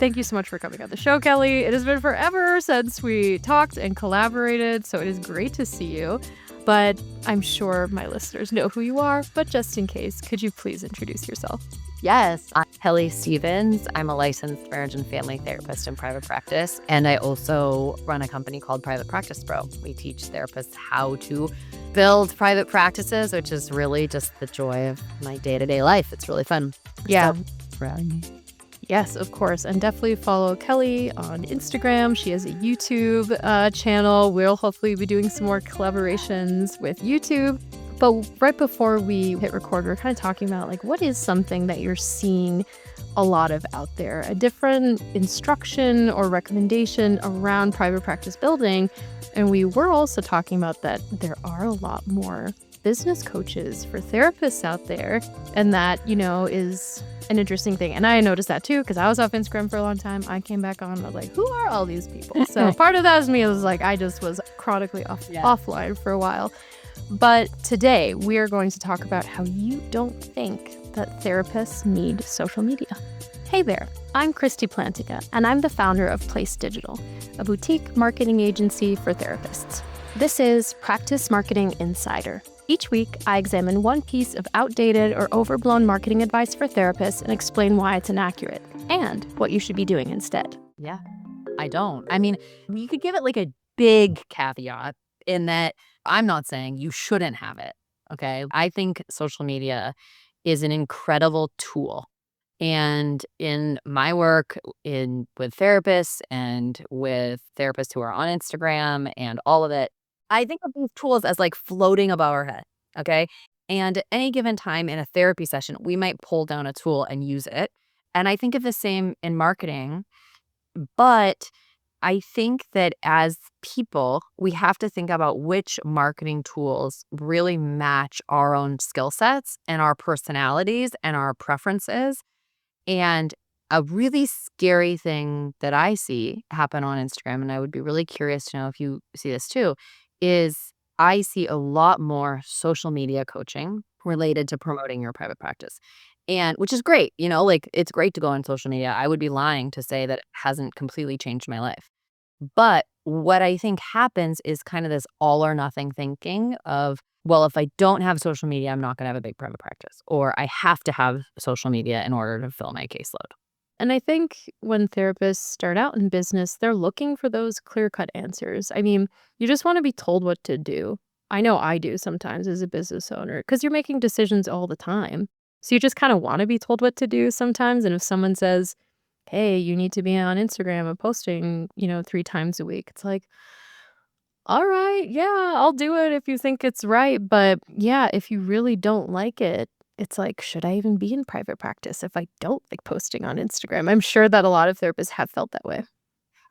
Thank you so much for coming on the show, Kelley. It has been forever since we talked and collaborated, so it is great to see you. But I'm sure my listeners know who you are, but just in case, could you please introduce yourself? Yes, I'm Kelley Stevens. I'm a licensed marriage and family therapist in private practice, and I also run a company called Private Practice Pro. We teach therapists how to build private practices, which is really just the joy of my day-to-day life. It's really fun. Yeah. So, yes, of course. And definitely follow Kelley on Instagram. She has a YouTube channel. We'll hopefully be doing some more collaborations with YouTube. But right before we hit record, we we're kind of talking about like what is something that you're seeing a lot of out there, a different instruction or recommendation around private practice building. And we were also talking about that there are a lot more business coaches for therapists out there. And that, is an interesting thing. And I noticed that too, because I was off Instagram for a long time. I came back on, I was like, who are all these people? So part of that was me. It was like, I just was chronically offline for a while. But today we are going to talk about how you don't think that therapists need social media. Hey there, I'm Kristie Plantica, and I'm the founder of Place Digital, a boutique marketing agency for therapists. This is Practice Marketing Insider. Each week, I examine one piece of outdated or overblown marketing advice for therapists and explain why it's inaccurate and what you should be doing instead. Yeah, I don't. I mean, you could give it like a big caveat in that I'm not saying you shouldn't have it, okay? I think social media is an incredible tool. And in my work with therapists and with therapists who are on Instagram and all of it, I think of these tools as like floating above our head, okay? And at any given time in a therapy session, we might pull down a tool and use it. And I think of the same in marketing, but I think that as people, we have to think about which marketing tools really match our own skill sets and our personalities and our preferences. And a really scary thing that I see happen on Instagram, and I would be really curious to know if you see this too, is I see a lot more social media coaching related to promoting your private practice. And which is great, like it's great to go on social media. I would be lying to say that it hasn't completely changed my life. But what I think happens is kind of this all or nothing thinking of, well, if I don't have social media, I'm not going to have a big private practice, or I have to have social media in order to fill my caseload. And I think when therapists start out in business, they're looking for those clear-cut answers. I mean, you just want to be told what to do. I know I do sometimes as a business owner because you're making decisions all the time. So you just kind of want to be told what to do sometimes. And if someone says, hey, you need to be on Instagram and posting, 3 times a week, it's like, all right, yeah, I'll do it if you think it's right. But yeah, if you really don't like it, it's like, should I even be in private practice if I don't like posting on Instagram? I'm sure that a lot of therapists have felt that way.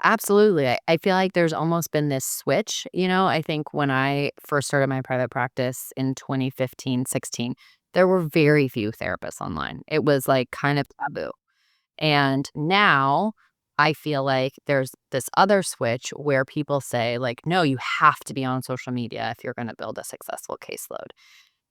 Absolutely. I feel like there's almost been this switch. I think when I first started my private practice in 2015, 16, there were very few therapists online. It was like kind of taboo. And now I feel like there's this other switch where people say like, no, you have to be on social media if you're going to build a successful caseload.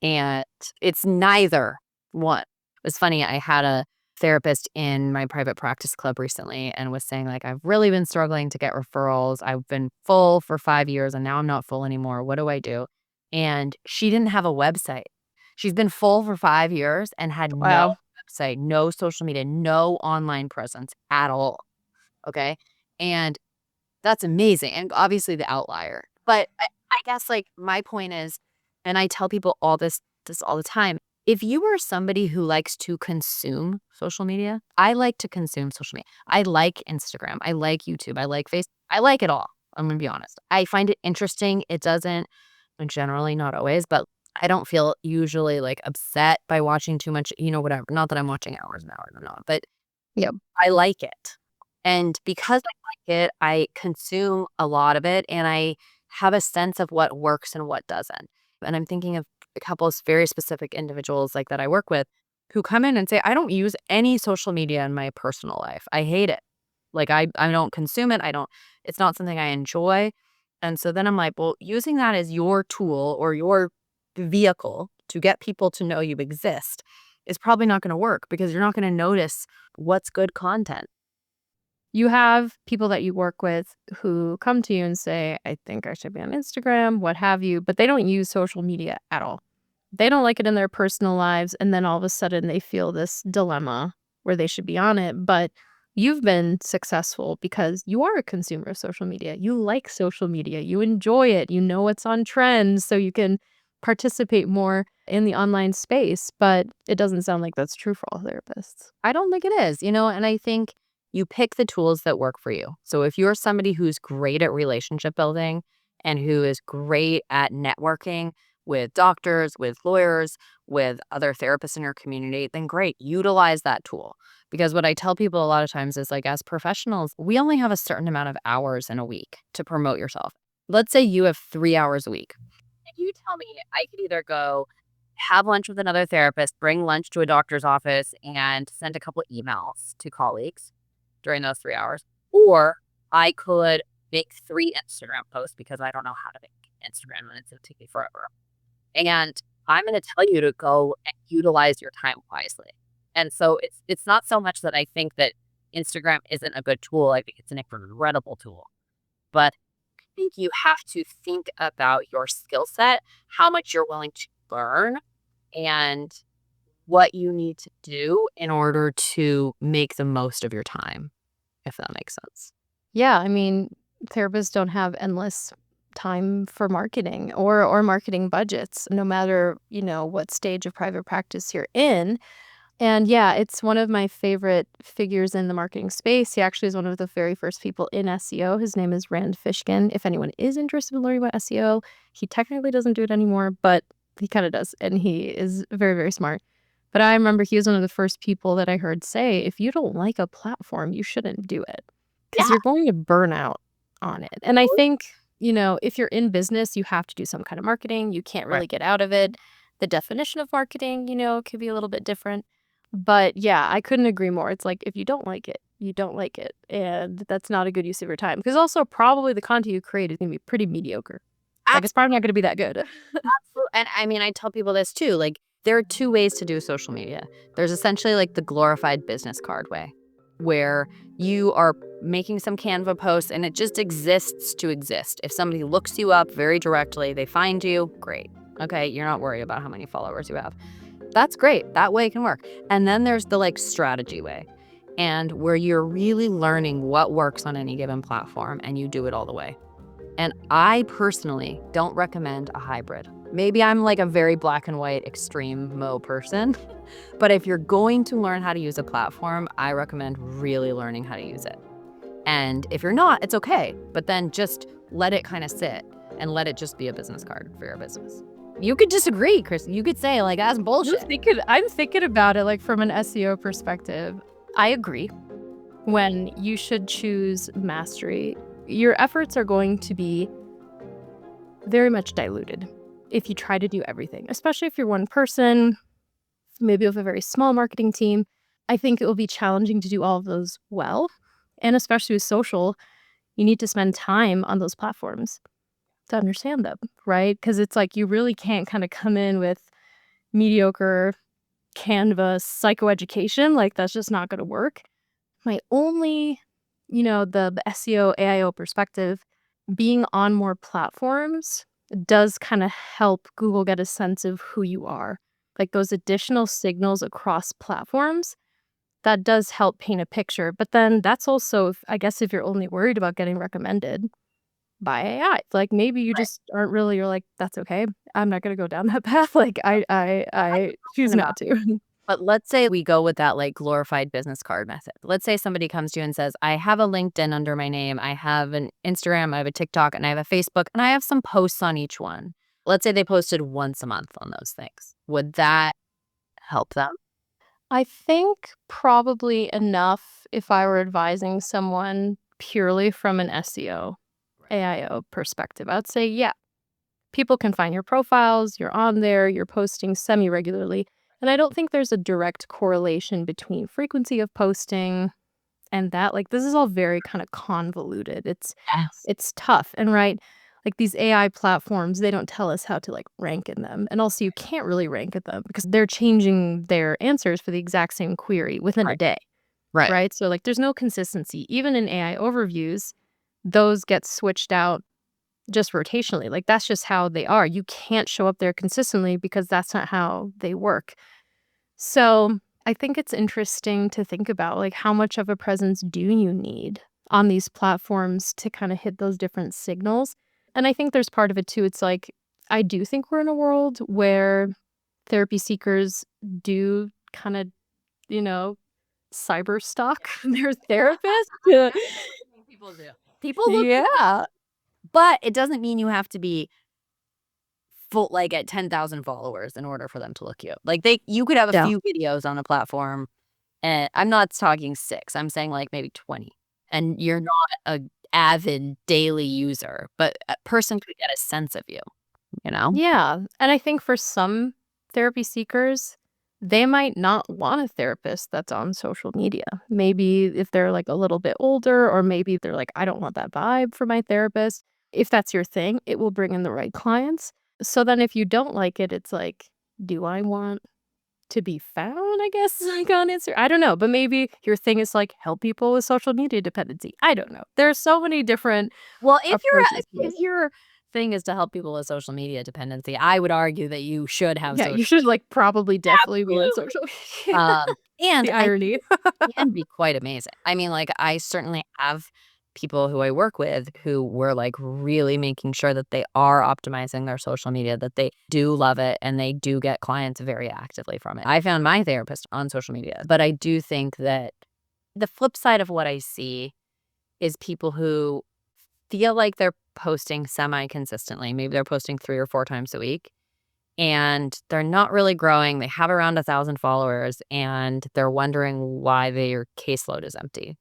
And it's neither one. It was funny. I had a therapist in my private practice club recently and was saying like, I've really been struggling to get referrals. I've been full for 5 years and now I'm not full anymore. What do I do? And she didn't have a website. She's been full for 5 years and had no Wow. website, no social media, no online presence at all. Okay. And that's amazing. And obviously the outlier. But I guess like my point is, and I tell people all this all the time, if you are somebody who likes to consume social media, I like to consume social media. I like Instagram. I like YouTube. I like Facebook. I like it all. I'm going to be honest. I find it interesting. It doesn't, generally not always, but I don't feel usually like upset by watching too much, whatever. Not that I'm watching hours and hours and hours, but Yep. I like it. And because I like it, I consume a lot of it and I have a sense of what works and what doesn't. And I'm thinking of a couple of very specific individuals like that I work with who come in and say, I don't use any social media in my personal life. I hate it. Like I don't consume it. It's not something I enjoy. And so then I'm like, well, using that as your tool or your vehicle to get people to know you exist is probably not going to work because you're not going to notice what's good content. You have people that you work with who come to you and say, I think I should be on Instagram, what have you, but they don't use social media at all. They don't like it in their personal lives. And then all of a sudden they feel this dilemma where they should be on it. But you've been successful because you are a consumer of social media. You like social media. You enjoy it. You know what's on trends. So you can participate more in the online space. But it doesn't sound like that's true for all therapists. I don't think it is, and I think you pick the tools that work for you. So if you're somebody who's great at relationship building and who is great at networking with doctors, with lawyers, with other therapists in your community, then great, utilize that tool. Because what I tell people a lot of times is like, as professionals, we only have a certain amount of hours in a week to promote yourself. Let's say you have 3 hours a week. If you tell me I could either go have lunch with another therapist, bring lunch to a doctor's office, and send a couple of emails to colleagues during those 3 hours. Or I could make 3 Instagram posts because I don't know how to make Instagram and it's going to take me forever. And I'm going to tell you to go and utilize your time wisely. And so it's not so much that I think that Instagram isn't a good tool. I think it's an incredible tool. But I think you have to think about your skill set, how much you're willing to learn, and what you need to do in order to make the most of your time, if that makes sense. Yeah, I mean, therapists don't have endless time for marketing or marketing budgets, no matter, what stage of private practice you're in. And yeah, it's one of my favorite figures in the marketing space. He actually is one of the very first people in SEO. His name is Rand Fishkin. If anyone is interested in learning about SEO, he technically doesn't do it anymore, but he kind of does. And he is very, very smart. But I remember he was one of the first people that I heard say, if you don't like a platform, you shouldn't do it because Yeah. you're going to burn out on it. And I think, if you're in business, you have to do some kind of marketing. You can't Right. really get out of it. The definition of marketing, could be a little bit different. But yeah, I couldn't agree more. It's like, if you don't like it, you don't like it. And that's not a good use of your time. Because also, probably the content you create is going to be pretty mediocre. Like, it's probably not going to be that good. Absolutely. And I mean, I tell people this too. Like, there are two ways to do social media. There's essentially like the glorified business card way, where you are making some Canva posts and it just exists to exist. If somebody looks you up very directly, they find you, great. Okay, you're not worried about how many followers you have. That's great. That way can work. And then there's the like strategy way, and where you're really learning what works on any given platform and you do it all the way. And I personally don't recommend a hybrid. Maybe I'm like a very black and white extreme mo person, but if you're going to learn how to use a platform, I recommend really learning how to use it. And if you're not, it's okay, but then just let it kind of sit and let it just be a business card for your business. You could disagree, Chris. You could say like, that's bullshit. I'm thinking about it like from an SEO perspective. I agree. When you should choose mastery, your efforts are going to be very much diluted if you try to do everything, especially if you're one person, maybe with a very small marketing team. I think it will be challenging to do all of those well. And especially with social, you need to spend time on those platforms to understand them, right? Because it's like you really can't kind of come in with mediocre Canva psychoeducation. Like, that's just not going to work. My only, the SEO, AIO perspective, being on more platforms does kind of help Google get a sense of who you are. Like those additional signals across platforms, that does help paint a picture. But then that's also, I guess, if you're only worried about getting recommended by AI, like maybe you just aren't really, you're like, that's okay. I'm not going to go down that path. Like I choose not to. But let's say we go with that like glorified business card method. Let's say somebody comes to you and says, I have a LinkedIn under my name, I have an Instagram, I have a TikTok, and I have a Facebook, and I have some posts on each one. Let's say they posted once a month on those things. Would that help them? I think probably enough if I were advising someone purely from an SEO, AIO perspective. I'd say, yeah, people can find your profiles, you're on there, you're posting semi-regularly. And I don't think there's a direct correlation between frequency of posting and that. Like, this is all very kind of convoluted. Yes. It's tough. And right, like these AI platforms, they don't tell us how to like rank in them. And also you can't really rank at them because they're changing their answers for the exact same query within a Right. day. Right. right? So like there's no consistency. Even in AI overviews, those get switched out just rotationally. Like that's just how they are. You can't show up there consistently because that's not how they work. So I think it's interesting to think about like how much of a presence do you need on these platforms to kind of hit those different signals? And I think there's part of it too. It's like I do think we're in a world where therapy seekers do kind of, you know, cyber stalk their therapist. Yeah. People do. People look, Yeah. but it doesn't mean you have to be full, like at 10,000 followers in order for them to look you up. Like you could have a Yeah. few videos on a platform, and I'm not talking 6. I'm saying like maybe 20, and you're not a avid daily user, but a person could get a sense of you, you know? Yeah. And I think for some therapy seekers, they might not want a therapist that's on social media. Maybe if they're like a little bit older, or maybe they're like, I don't want that vibe for my therapist. If that's your thing, it will bring in the right clients. So then if you don't like it, it's like, do I want to be found, I guess, like on Instagram? I don't know. But maybe your thing is like help people with social media dependency. I don't know. There are so many different Well, approaches to if this. your thing is to help people with social media dependency, I would argue that you should have Yeah, you social. should like probably definitely be on Absolutely. social media. And The I irony. can be quite amazing. I mean, like, I certainly have people who I work with who were, like, really making sure that they are optimizing their social media, that they do love it, and they do get clients very actively from it. I found my therapist on social media, but I do think that the flip side of what I see is people who feel like they're posting semi-consistently. Maybe they're posting 3 or 4 times a week, and they're not really growing. They have around 1,000 followers, and they're wondering why their caseload is empty.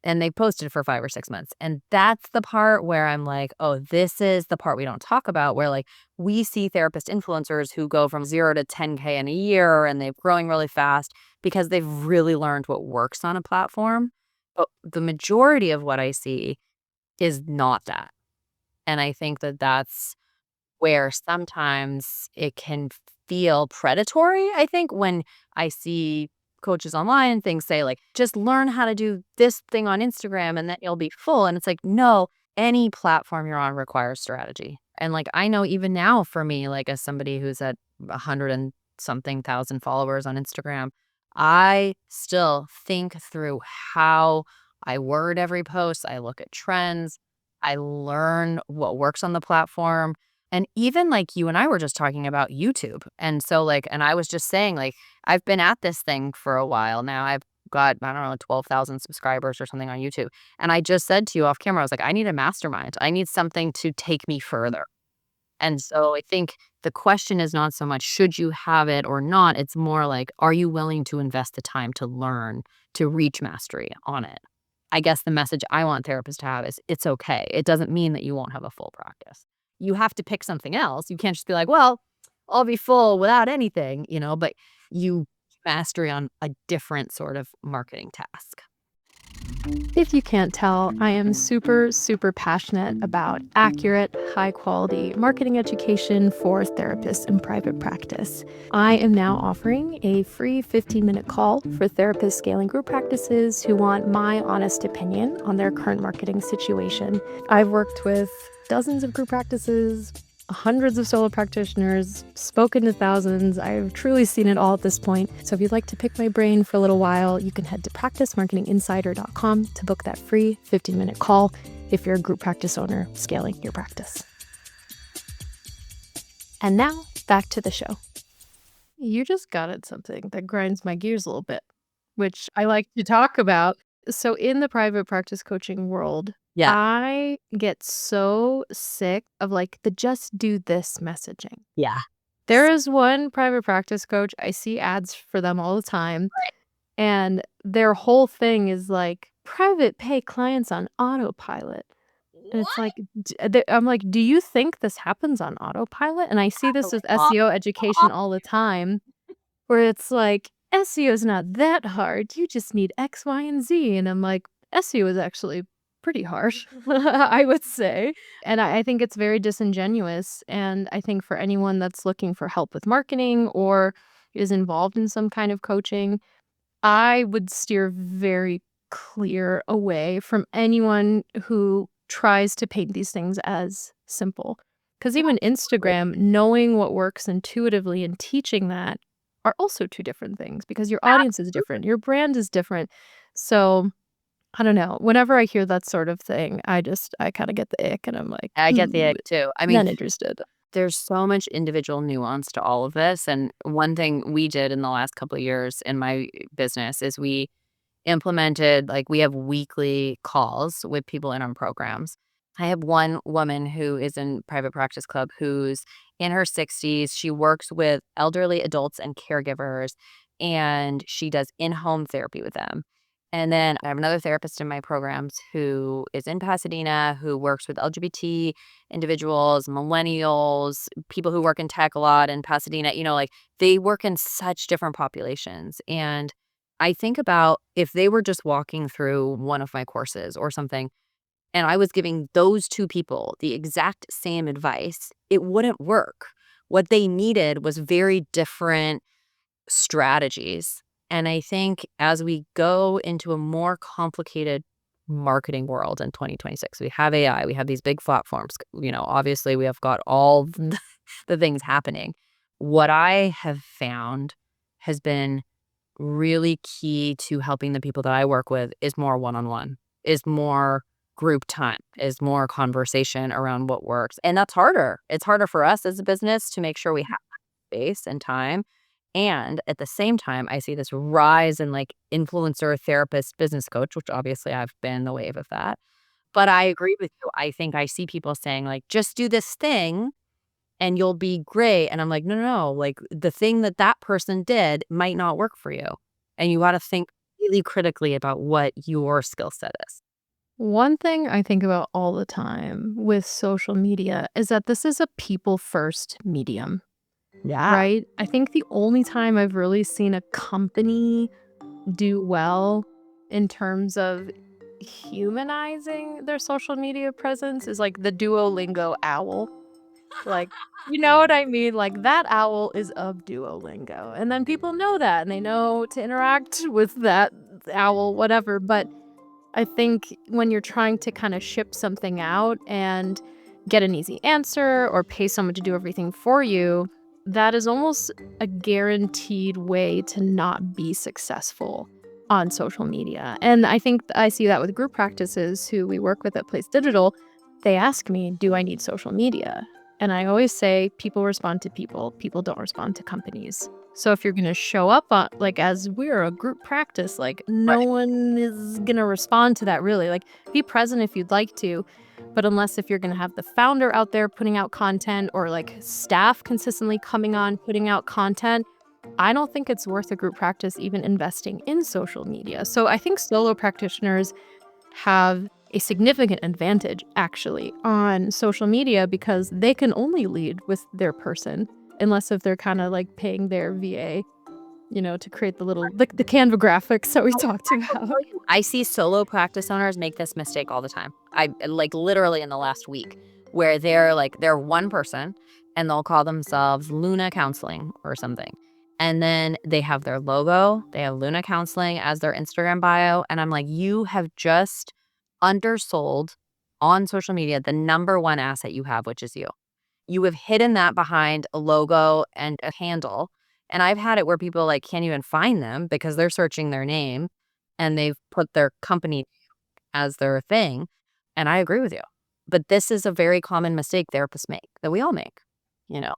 And they posted for 5 or 6 months. And that's the part where I'm like, oh, this is the part we don't talk about, where like we see therapist influencers who go from 0 to 10K in a year, and they're growing really fast because they've really learned what works on a platform. But the majority of what I see is not that. And I think that that's where sometimes it can feel predatory, I think, when I see coaches online and things say, like, just learn how to do this thing on Instagram and then you'll be full. And it's like, no, any platform you're on requires strategy. And like, I know even now for me, like, as somebody who's at 100 and something thousand followers on Instagram, I still think through how I word every post. I look at trends. I learn what works on the platform. And even like you and I were just talking about YouTube. And so like, and I was just saying, like, I've been at this thing for a while now. I've got, I don't know, 12,000 subscribers or something on YouTube. And I just said to you off camera, I was like, I need a mastermind. I need something to take me further. And so I think the question is not so much should you have it or not. It's more like, are you willing to invest the time to learn, to reach mastery on it? I guess the message I want therapists to have is it's okay. It doesn't mean that you won't have a full practice. You have to pick something else. You can't just be like, well, I'll be full without anything, but you mastery on a different sort of marketing task. If you can't tell, I am super, super passionate about accurate, high quality marketing education for therapists in private practice. I am now offering a free 15-minute call for therapists scaling group practices who want my honest opinion on their current marketing situation. I've worked with dozens of group practices, hundreds of solo practitioners, spoken to thousands. I've truly seen it all at this point. So if you'd like to pick my brain for a little while, you can head to practicemarketinginsider.com to book that free 15-minute call if you're a group practice owner scaling your practice. And now, back to the show. You just got at something that grinds my gears a little bit, which I like to talk about. So in the private practice coaching world, Yeah. I get so sick of like the just do this messaging. Yeah. There is one private practice coach, I see ads for them all the time, and their whole thing is like private pay clients on autopilot. And it's like, I'm like, do you think this happens on autopilot? And I see this with SEO education all the time, where it's like, SEO is not that hard. You just need X, Y, and Z. And I'm like, SEO is actually pretty harsh, I would say. And I think it's very disingenuous. And I think for anyone that's looking for help with marketing or is involved in some kind of coaching, I would steer very clear away from anyone who tries to paint these things as simple. Because even Absolutely. Instagram, knowing what works intuitively and teaching that are also two different things because your audience is different, your brand is different. So I don't know. Whenever I hear that sort of thing, I kind of get the ick and I'm like, I get the ick too. I mean, not interested. there's so much individual nuance to all of this, and one thing we did in the last couple of years in my business is we implemented like, we have weekly calls with people in our programs. I have one woman who is in private practice club who's in her 60s. She works with elderly adults and caregivers, and she does in-home therapy with them. And then I have another therapist in my programs who is in Pasadena, who works with LGBT individuals, millennials, people who work in tech a lot in Pasadena. Like, they work in such different populations. And I think about if they were just walking through one of my courses or something, and I was giving those two people the exact same advice, it wouldn't work. What they needed was very different strategies. And I think as we go into a more complicated marketing world in 2026, we have AI, we have these big platforms, obviously we have got all the things happening. What I have found has been really key to helping the people that I work with is more one-on-one, is more group time, is more conversation around what works. And that's harder. It's harder for us as a business to make sure we have space and time. And at the same time, I see this rise in like influencer, therapist, business coach, which obviously I've been the wave of that. But I agree with you. I think I see people saying like, just do this thing and you'll be great. And I'm like, no, no, no. Like, the thing that that person did might not work for you. And you got to think really critically about what your skill set is. One thing I think about all the time with social media is that this is a people first medium, Yeah. right? I think the only time I've really seen a company do well in terms of humanizing their social media presence is like the Duolingo owl. Like, you know what I mean? Like, that owl is of Duolingo. And then people know that and they know to interact with that owl, whatever. But I think when you're trying to kind of ship something out and get an easy answer or pay someone to do everything for you, that is almost a guaranteed way to not be successful on social media. And I think I see that with group practices who we work with at Place Digital. They ask me, do I need social media? And I always say people respond to people, people don't respond to companies. So if you're gonna show up on like as we're a group practice, like no Right. one is gonna respond to that really. Like be present if you'd like to, but unless if you're gonna have the founder out there putting out content or like staff consistently coming on putting out content, I don't think it's worth a group practice even investing in social media. So I think solo practitioners have a significant advantage actually on social media because they can only lead with their person unless if they're kind of like paying their VA, to create the Canva graphics that we talked about. I see solo practice owners make this mistake all the time. I like literally in the last week where they're one person and they'll call themselves Luna Counseling or something. And then they have their logo, they have Luna Counseling as their Instagram bio. And I'm like, you have just undersold on social media the number one asset you have, which is you. You have hidden that behind a logo and a handle. And I've had it where people like can't even find them because they're searching their name and they've put their company as their thing. And I agree with you. But this is a very common mistake therapists make that we all make. You know,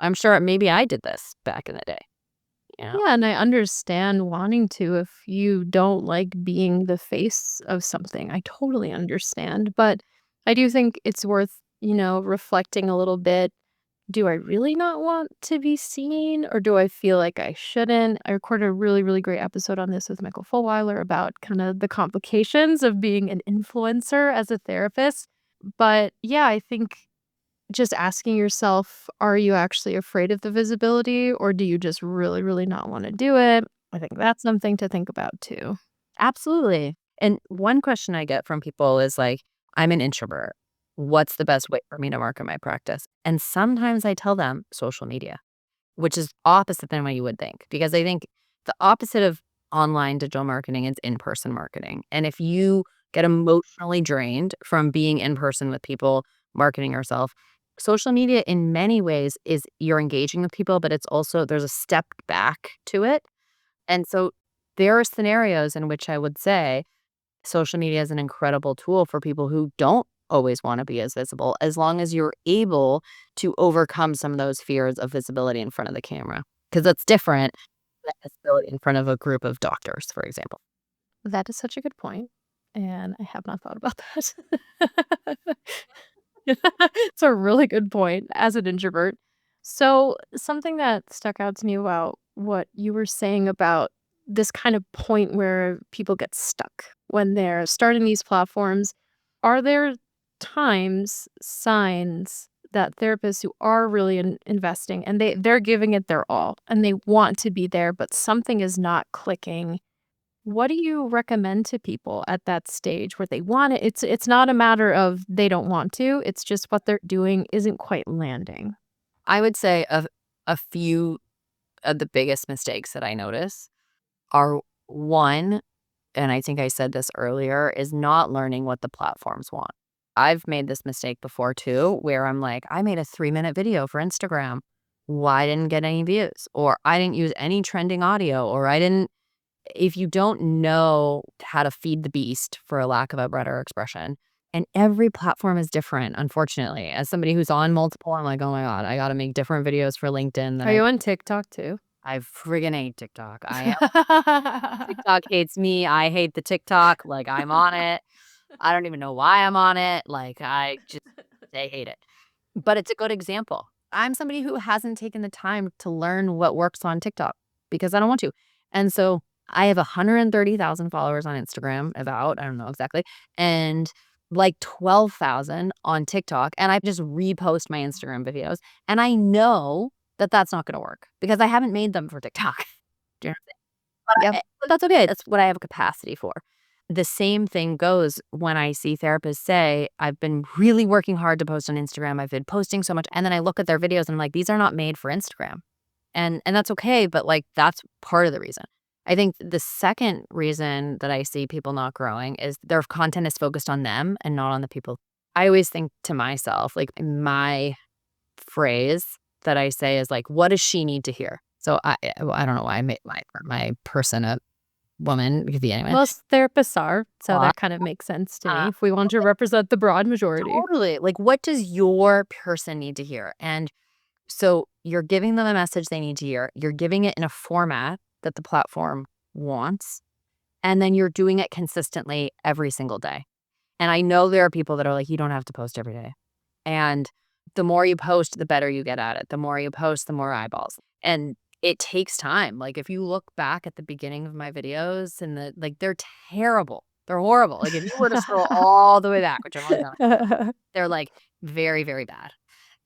I'm sure maybe I did this back in the day. You know, Yeah, and I understand wanting to if you don't like being the face of something. I totally understand, but I do think it's worth, reflecting a little bit. Do I really not want to be seen or do I feel like I shouldn't? I recorded a really, really great episode on this with Michael Fulweiler about kind of the complications of being an influencer as a therapist. But yeah, I think just asking yourself, are you actually afraid of the visibility or do you just really, really not want to do it? I think that's something to think about too. absolutely. And one question I get from people is like, I'm an introvert. What's the best way for me to market my practice? And sometimes I tell them social media, which is opposite than what you would think. Because I think the opposite of online digital marketing is in-person marketing. And if you get emotionally drained from being in person with people, marketing yourself, social media in many ways is you're engaging with people, but it's also there's a step back to it. And so there are scenarios in which I would say social media is an incredible tool for people who don't always want to be as visible, as long as you're able to overcome some of those fears of visibility in front of the camera. Because that's different than visibility in front of a group of doctors, for example. That is such a good point, and I have not thought about that. It's a really good point as an introvert. So, something that stuck out to me about what you were saying about this kind of point where people get stuck when they're starting these platforms, are there times, signs that therapists who are really investing and they're giving it their all and they want to be there, but something is not clicking? What do you recommend to people at that stage where they want it? It's not a matter of they don't want to, it's just what they're doing isn't quite landing. I would say a few of the biggest mistakes that I notice are one, and I think I said this earlier, is not learning what the platforms want. I've made this mistake before too, where I'm like, I made a 3-minute video for Instagram. Why didn't get any views? Or I didn't use any trending audio, or I didn't. If you don't know how to feed the beast, for a lack of a better expression, and every platform is different, unfortunately. As somebody who's on multiple, I'm like, oh my God, I got to make different videos for LinkedIn than Are you on TikTok too? I friggin' hate TikTok. TikTok hates me. I hate the TikTok. Like, I'm on it. I don't even know why I'm on it. Like, they hate it. But it's a good example. I'm somebody who hasn't taken the time to learn what works on TikTok because I don't want to. And so I have 130,000 followers on Instagram, about, I don't know exactly, and like 12,000 on TikTok. And I just repost my Instagram videos. And I know that that's not going to work because I haven't made them for TikTok. Do you know what I'm saying? Yep. But that's okay. That's what I have a capacity for. The same thing goes when I see therapists say, I've been really working hard to post on Instagram. I've been posting so much. And then I look at their videos and I'm like, these are not made for Instagram. And that's okay. But like, that's part of the reason. I think the second reason that I see people not growing is their content is focused on them and not on the people. I always think to myself, like my phrase that I say is like, what does she need to hear? So I don't know why I made my person a woman. It could be anyone. Most therapists are, so Well, that kind of makes sense to me if we want to represent the broad majority. Totally. Like, what does your person need to hear? And so you're giving them a message they need to hear. You're giving it in a format that the platform wants. And then you're doing it consistently every single day. And I know there are people that are like, you don't have to post every day. And the more you post, the better you get at it. The more you post, the more eyeballs. And it takes time. Like if you look back at the beginning of my videos and they're terrible. They're horrible. Like if you were to scroll all the way back, which I'm not done, they're like very, very bad.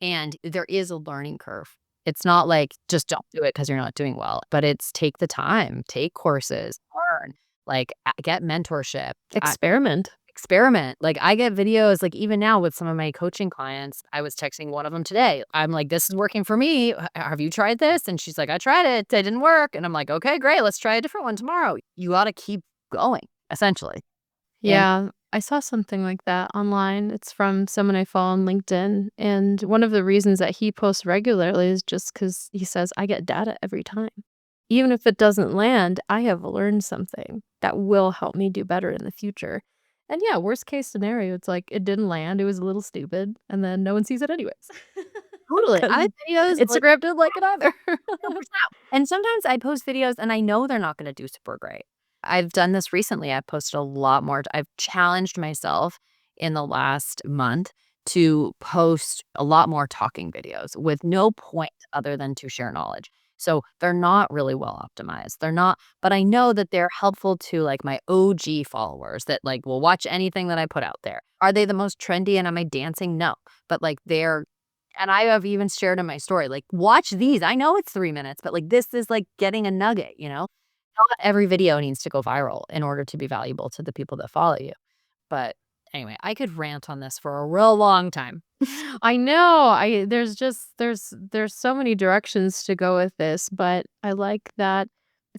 And there is a learning curve. It's not like just don't do it because you're not doing well, but it's take the time, take courses, learn, like get mentorship. Experiment. Like I get videos, like even now with some of my coaching clients, I was texting one of them today. I'm like, this is working for me. Have you tried this? And she's like, I tried it. It didn't work. And I'm like, okay, great. Let's try a different one tomorrow. You got to keep going, essentially. Yeah, I saw something like that online. It's from someone I follow on LinkedIn. And one of the reasons that he posts regularly is just because he says, I get data every time. Even if it doesn't land, I have learned something that will help me do better in the future. And yeah, worst case scenario, it's like it didn't land. It was a little stupid. And then no one sees it anyways. Totally. 'Cause I have videos like Instagram didn't like it either. 100%. And sometimes I post videos and I know they're not going to do super great. I've done this recently. I've posted a lot more. I've challenged myself in the last month to post a lot more talking videos with no point other than to share knowledge. So they're not really well optimized. They're not, but I know that they're helpful to like my OG followers that like will watch anything that I put out there. Are they the most trendy and am I dancing? No, but like and I have even shared in my story, like, watch these. I know it's 3 minutes, but like this is like getting a nugget, you know? Not every video needs to go viral in order to be valuable to the people that follow you. But anyway, I could rant on this for a real long time. I know. There's so many directions to go with this, but I like that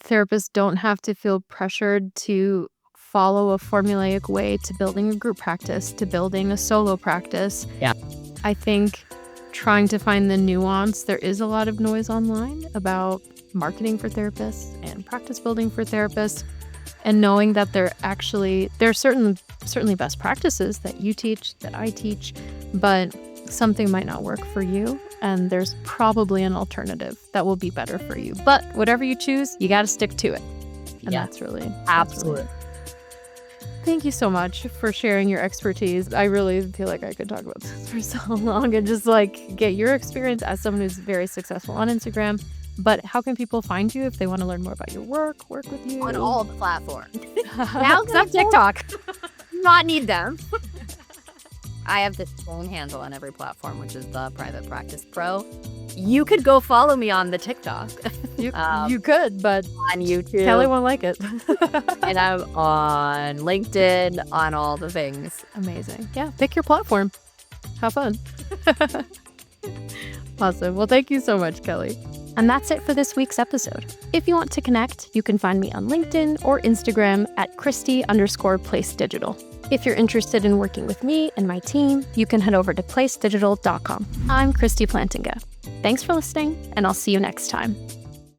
therapists don't have to feel pressured to follow a formulaic way to building a group practice, to building a solo practice. Yeah. I think trying to find the nuance, there is a lot of noise online about marketing for therapists and practice building for therapists, and knowing that there are certainly best practices that you teach, that I teach, but something might not work for you, and there's probably an alternative that will be better for you. But whatever you choose, you got to stick to it. And that's really absolutely. Thank you so much for sharing your expertise. I really feel like I could talk about this for so long and just like get your experience as someone who's very successful on Instagram. But how can people find you if they want to learn more about your work with you? On all the platforms. Now except TikTok. Not need them. I have this phone handle on every platform, which is the Private Practice Pro. You could go follow me on the TikTok. You could, but on YouTube. Kelley won't like it. And I'm on LinkedIn, on all the things. Amazing. Yeah, pick your platform. Have fun. Awesome. Well, thank you so much, Kelley. And that's it for this week's episode. If you want to connect, you can find me on LinkedIn or Instagram at Kristie_PlaceDigital. If you're interested in working with me and my team, you can head over to placedigital.com. I'm Kristie Plantinga. Thanks for listening, and I'll see you next time.